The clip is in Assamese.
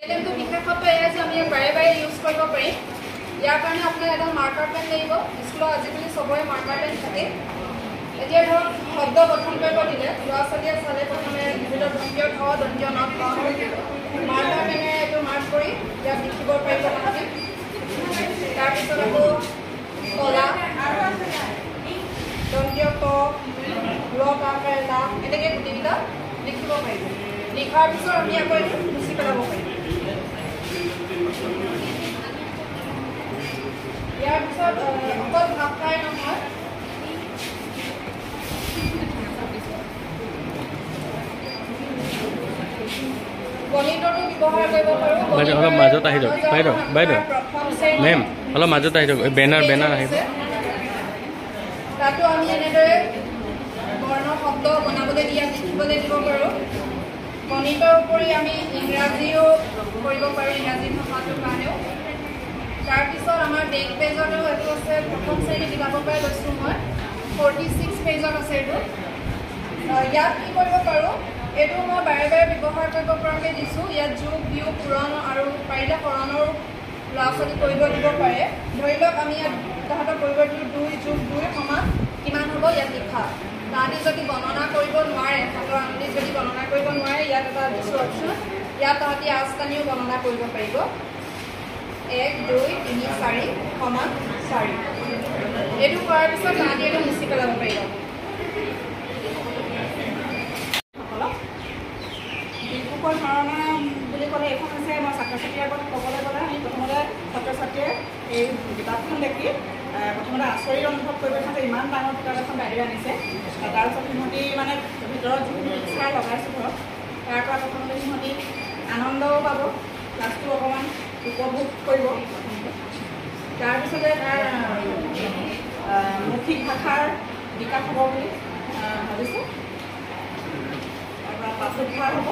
এলেমটো বিশেষত্ব এয়া যে আমি বাৰে বাৰে ইউজ কৰিব পাৰিম। ইয়াৰ কাৰণে আপোনাৰ এটা মাৰ্কাৰ পেন লাগিব। স্কুলত আজিকালি চবৰে মাৰ্কাৰ পেন থাকে। এতিয়া ধৰক শব্দ গঠন কৰিব দিলে ল'ৰা ছোৱালীয়ে চালে প্ৰথমে বিভিন্ন দন্তীয় ঠ দন্তীয় ন মাৰ্কাৰ পেনে এইটো মাৰ্ক কৰি ইয়াত লিখিব পাৰিব তাহাঁতি। তাৰপিছত আকৌ কলা দন্তীয় ক ল কাৰে লা এনেকৈ গোটেইকেইটা লিখিব পাৰিব। লিখাৰ পিছত আমি আকৌ এইটো মুচি পেলাব পাৰিম। ইয়াৰ পিছত অকল ভাত খাই নহয় গণিততো ব্যৱহাৰ কৰিব পাৰোঁ। অলপ মাজত আহি যাওক বাইদেউ মেম অলপ মাজত আহি যাওক বেনাৰ আহিব। তাতো আমি এনেদৰে বৰ্ণ শব্দ বনাবলৈ ইয়াত লিখিবলৈ দিব পাৰোঁ। গণিতৰ উপৰি আমি ইংৰাজীও কৰিব পাৰোঁ, ইংৰাজী ভাষাটোৰ কাৰণেও। তাৰপিছত আমাৰ বেক পেজতো এইটো আছে প্ৰথম শ্ৰেণী কিতাপৰ পৰাই লৈছোঁ মই 46 পেজত আছে এইটো। ইয়াত কি কৰিব পাৰোঁ এইটো মই বাৰে বাৰে ব্যৱহাৰ কৰিব পৰাকৈ দিছোঁ। ইয়াত যোগ বিয়োগ পূৰণ আৰু পাৰিলে হৰণৰো ল'ৰা ছোৱালী কৰিব দিব পাৰে। ধৰি লওক আমি ইয়াত তাহাঁতৰ কৰিব দিলোঁ 2 যোগ 2 সমান কিমান হ'ব ইয়াত লিখা। তাহাঁতি যদি গণনা কৰিব নোৱাৰে হাতৰ আঙুলিত যদি গণনা কৰিব নোৱাৰে ইয়াত এটা দিছোঁ অপশ্যন। ইয়াত তাহাঁতি আজকানিও গণনা কৰিব পাৰিব। 1 2 3 4 সমান 4 এইটো কৰাৰ পিছত তাহাঁতি এইটো মুচি পেলাব পাৰিব। বিলকুকৰ ধাৰণা বুলি ক'লে এইখন হৈছে মই ছাত্ৰ ছাত্ৰীৰ আগত ক'বলৈ গ'লে আমি প্ৰথমতে ছাত্ৰ ছাত্ৰীয়ে এই কিতাপখন দেখি প্ৰথমতে আচৰিত অনুভৱ কৰিব যে ইমান ডাঙৰ কিতাপ এখন বাইদেৱে আনিছে। তাৰপিছত সিহঁতি মানে ভিতৰত যিখিনি পিক্সাৰ লগাইছোঁ ধৰক তাৰ পৰা প্ৰথমতে সিহঁতি আনন্দও পাব, ক্লাছটো অকণমান উপভোগ কৰিব। তাৰপিছতে তাৰ মৌখিক ভাষাৰ বিকাশ হ'ব বুলি ভাবিছোঁ। তাৰপৰা পাঠোদ্ধাৰ হ'ব।